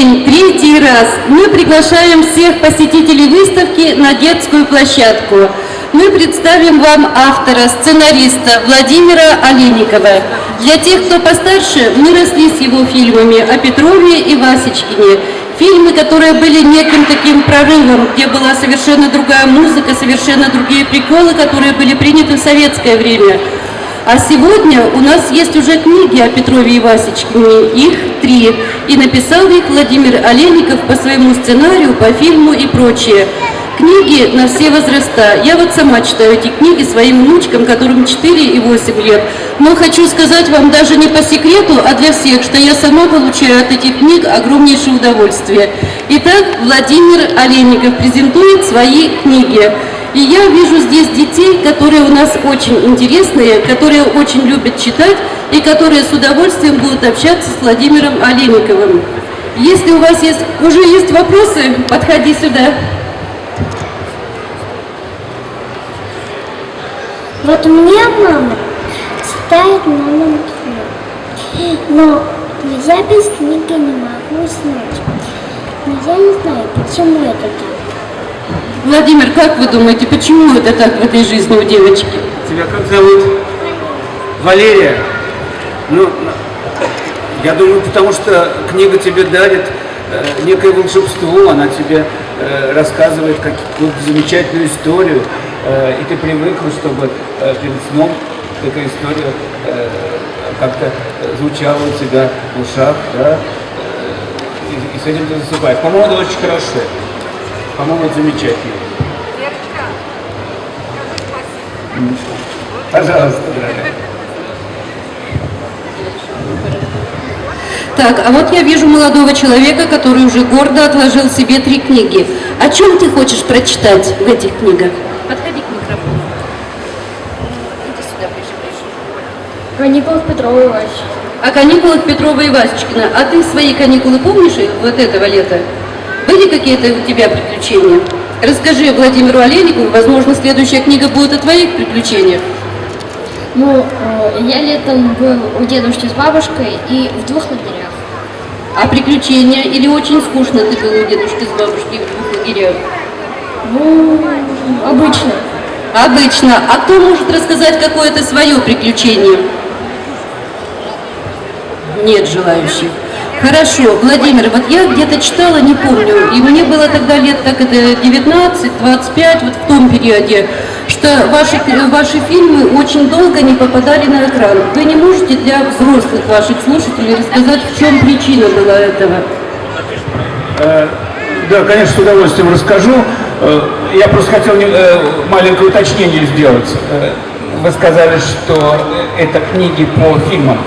день, третий раз мы приглашаем всех посетителей выставки на детскую площадку. Мы представим вам автора, сценариста Владимира Олейникова. Для тех, кто постарше, мы росли с его фильмами о Петрове и Васечкине. Фильмы, которые были неким таким прорывом, где была совершенно другая музыка, совершенно другие приколы, которые были приняты в советское время. А сегодня у нас есть уже книги о Петрове и Васечкине, их 3, и написал их Владимир Олейников по своему сценарию, по фильму и прочее. Книги на все возраста. Я вот сама читаю эти книги своим внучкам, которым 4 и 8 лет. Но хочу сказать вам даже не по секрету, а для всех, что я сама получаю от этих книг огромнейшее удовольствие. Итак, Владимир Олейников презентует свои книги. И я вижу здесь детей, которые у нас очень интересные, которые очень любят читать и которые с удовольствием будут общаться с Владимиром Олейниковым. Если у вас уже есть вопросы, подходи сюда. Вот у меня мама читает много мультфильмов, но я без книги не могу уснуть. Но я не знаю, почему это так. Владимир, как вы думаете, почему это так в этой жизни у девочки? Тебя как зовут? Валерия. Ну, я думаю, потому что книга тебе дарит некое волшебство, она тебе рассказывает какую-то замечательную историю, и ты привыкла, чтобы перед сном эта история как-то звучала у тебя в ушах, да, и с этим ты засыпаешь. По-моему, это очень хорошо. По-моему, это замечательно. Верочка, скажи спасибо. Пожалуйста, дорогая. Так, а вот я вижу молодого человека, который уже гордо отложил себе 3 книги. О чем ты хочешь прочитать в этих книгах? Подходи к микрофону. Иди сюда, ближе. Каникулы Петрова и Васечкина. О каникулах Петрова и Васечкина. А ты свои каникулы помнишь вот этого лета? Были какие-то у тебя приключения? Расскажи Владимиру Олейникову, возможно, следующая книга будет о твоих приключениях. Ну, я летом был у дедушки с бабушкой и в 2 лагерях. А приключения? Или очень скучно ты был у дедушки с бабушкой в 2 лагерях? Ну, обычно. Обычно. А кто может рассказать какое-то свое приключение? Нет желающих. Хорошо, Владимир, вот я где-то читала, не помню, и мне было тогда лет так это 19-25, вот в том периоде, что ваши фильмы очень долго не попадали на экран. Вы не можете для взрослых ваших слушателей рассказать, в чем причина была этого? Да, конечно, с удовольствием расскажу. Я просто хотел маленькое уточнение сделать. Вы сказали, что это книги по фильмам.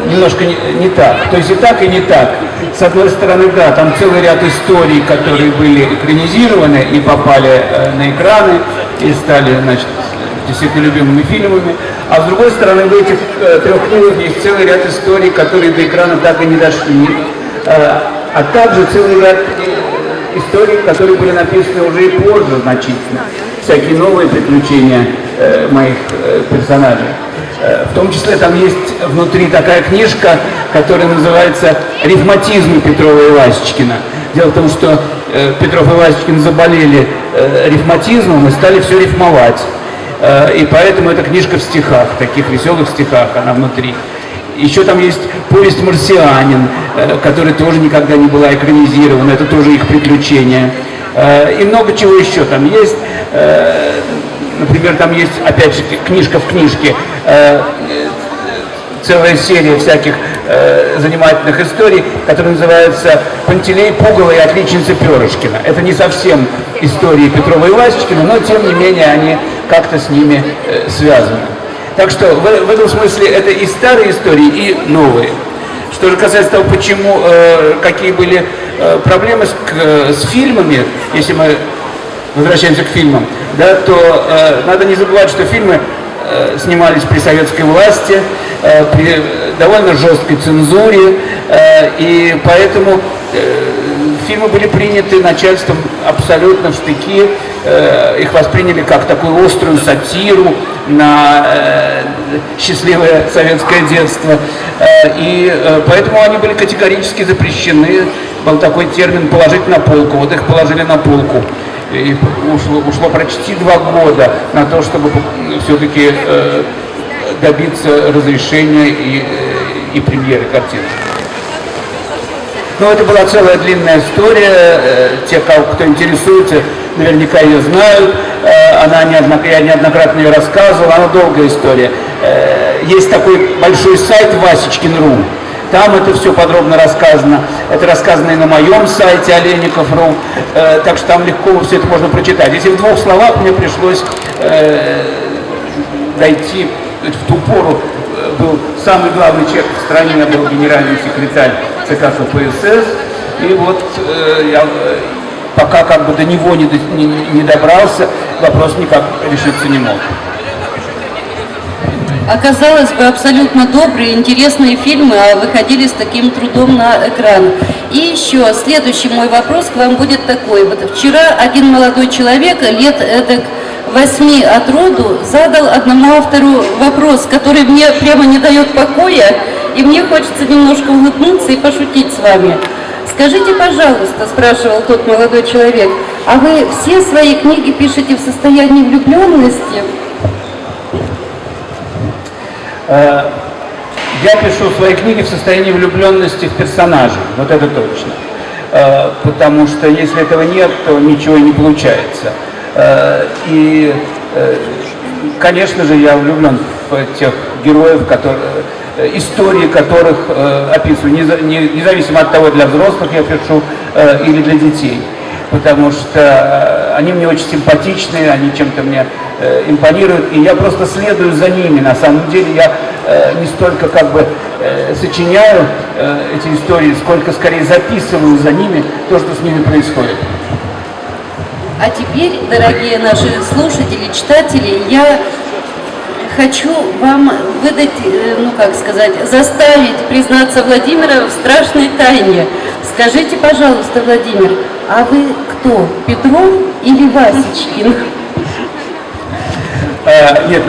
Немножко не так. То есть и так, и не так. С одной стороны, да, там целый ряд историй, которые были экранизированы и попали на экраны, и стали, значит, действительно любимыми фильмами. А с другой стороны, в этих 3 книгах есть целый ряд историй, которые до экрана так и не дошли. А также целый ряд историй, которые были написаны уже и позже значительно. Всякие новые приключения моих персонажей. В том числе там есть внутри такая книжка, которая называется «Ревматизм Петрова и Васечкина». Дело в том, что Петров и Васечкин заболели ревматизмом и стали все рифмовать. И поэтому эта книжка в стихах, таких веселых стихах, она внутри. Еще там есть повесть «Марсианин», которая тоже никогда не была экранизирована, это тоже их приключения. И много чего еще там есть. Например, там есть, опять же, книжка в книжке, целая серия всяких занимательных историй, которая называется «Пантелей, Пугало и отличница Перышкина». Это не совсем истории Петрова и Васечкина, но, тем не менее, они как-то с ними связаны. Так что в этом смысле это и старые истории, и новые. Что же касается того, почему, какие были проблемы с фильмами, если мы возвращаемся к фильмам, да, то надо не забывать, что фильмы снимались при советской власти, при довольно жесткой цензуре, и поэтому фильмы были приняты начальством абсолютно в штыки, их восприняли как такую острую сатиру на счастливое советское детство. И поэтому они были категорически запрещены. Был такой термин «положить на полку». Вот их положили на полку. И ушло почти 2 года на то, чтобы все-таки добиться разрешения и премьеры картины. Но это была целая длинная история. Те, кто интересуется, наверняка ее знают. Я неоднократно ее рассказывал. Она долгая история. Есть такой большой сайт Васечкин.ру. Там это все подробно рассказано. Это рассказано и на моем сайте Олейников.ру. Так что там легко все это можно прочитать. Если в 2 словах, мне пришлось дойти в ту пору. Был самый главный человек в стране, был генеральный секретарь ЦК КПСС. И вот я пока как бы до него не добрался, вопрос никак решиться не мог. Оказалось бы, абсолютно добрые, интересные фильмы, а выходили с таким трудом на экран. И еще, следующий мой вопрос к вам будет такой. Вот вчера один молодой человек, лет эдак 8 от роду, задал одному автору вопрос, который мне прямо не дает покоя, и мне хочется немножко улыбнуться и пошутить с вами. Скажите, пожалуйста, спрашивал тот молодой человек, а вы все свои книги пишете в состоянии влюбленности? Я пишу свои книги в состоянии влюбленности в персонажей, вот это точно. Потому что если этого нет, то ничего и не получается. И, конечно же, я влюблен в тех героев, истории которых описываю, независимо от того, для взрослых я пишу или для детей. Потому что они мне очень симпатичны, они чем-то мне импонируют, и я просто следую за ними. На самом деле я не столько как бы сочиняю эти истории, сколько скорее записываю за ними то, что с ними происходит. А теперь, дорогие наши слушатели, читатели, я хочу вам выдать, заставить признаться Владимира в страшной тайне. Скажите, пожалуйста, Владимир, а вы кто, Петров или Васечкин? Нет,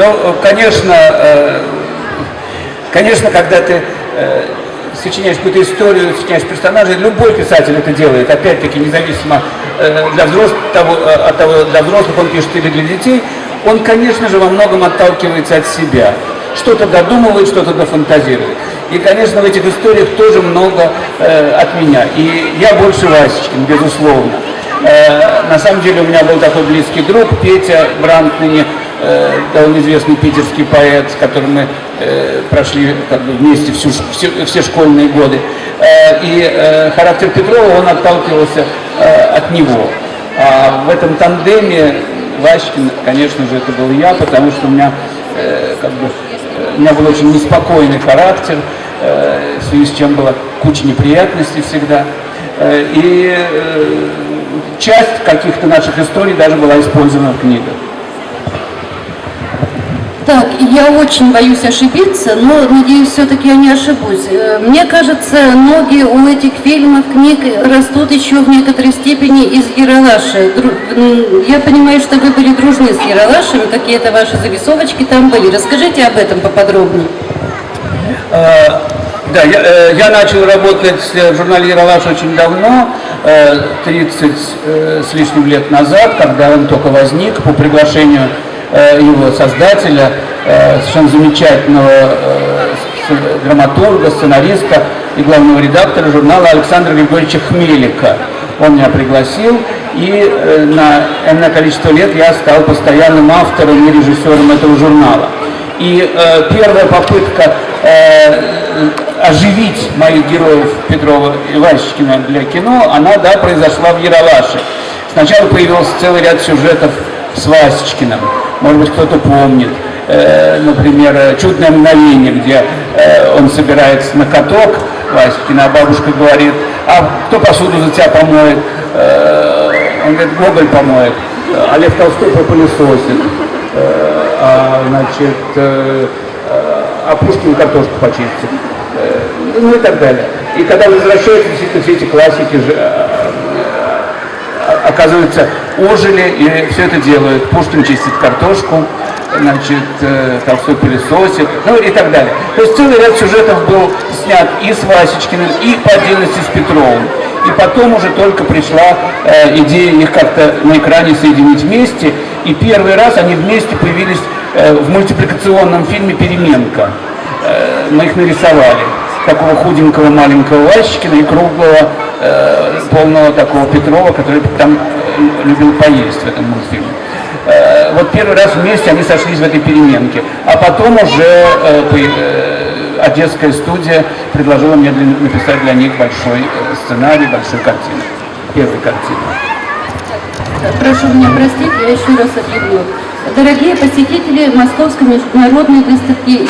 конечно, когда ты сочиняешь какую-то историю, сочиняешь персонажей, любой писатель это делает, опять-таки, независимо для взрослых он пишет или для детей, он, конечно же, во многом отталкивается от себя. Что-то додумывает, что-то дофантазирует. И, конечно, в этих историях тоже много от меня. И я больше Васечкин, безусловно. На самом деле у меня был такой близкий друг, Петя Брандт, ныне довольно известный питерский поэт, с которым мы прошли как бы вместе все школьные годы. И характер Петрова, он отталкивался от него. А в этом тандеме Васечкин, конечно же, это был я, потому что у меня был очень неспокойный характер, в связи с чем была куча неприятностей всегда. И часть каких-то наших историй даже была использована в книгах. Так, я очень боюсь ошибиться, но надеюсь, все-таки я не ошибусь. Мне кажется, ноги у этих фильмов, книг растут еще в некоторой степени из Ералаша. Я понимаю, что вы были дружны с Ералашем, какие-то ваши зарисовочки там были. Расскажите об этом поподробнее. Да, я начал работать в журнале «Ералаш» очень давно, 30 с лишним лет назад, когда он только возник по приглашению его создателя, совершенно замечательного драматурга, сценариста и главного редактора журнала Александра Григорьевича Хмелика. Он меня пригласил, и на энное количество лет я стал постоянным автором и режиссером этого журнала. И первая попытка оживить моих героев Петрова и Васечкина для кино, она, произошла в Ералаше. Сначала появился целый ряд сюжетов с Васечкиным. Может быть, кто-то помнит. Например, «Чудное мгновение», где он собирается на каток, Васечкина, а бабушка говорит: а кто посуду за тебя помоет? Он говорит: Гоголь помоет, а Лев Толстой попылесосит, а Пушкин картошку почистит. Ну и так далее. И когда возвращаются, действительно, все эти классики же, оказывается, ожили и все это делают. Пушкин чистит картошку, значит, Толстой пылесосит, ну и так далее. То есть целый ряд сюжетов был снят и с Васечкиным, и по отдельности с Петровым. И потом уже только пришла идея их как-то на экране соединить вместе. И первый раз они вместе появились в мультипликационном фильме «Переменка». Мы их нарисовали. Такого худенького маленького Васечкина и круглого, полного такого Петрова, который там любил поесть в этом мультфильме. Вот первый раз вместе они сошлись в этой «Переменке. А потом уже Одесская студия предложила мне написать для них большой сценарий, большую картину. Первую картину. Прошу меня простить, я еще раз объявлю. Дорогие посетители Московской международной выставки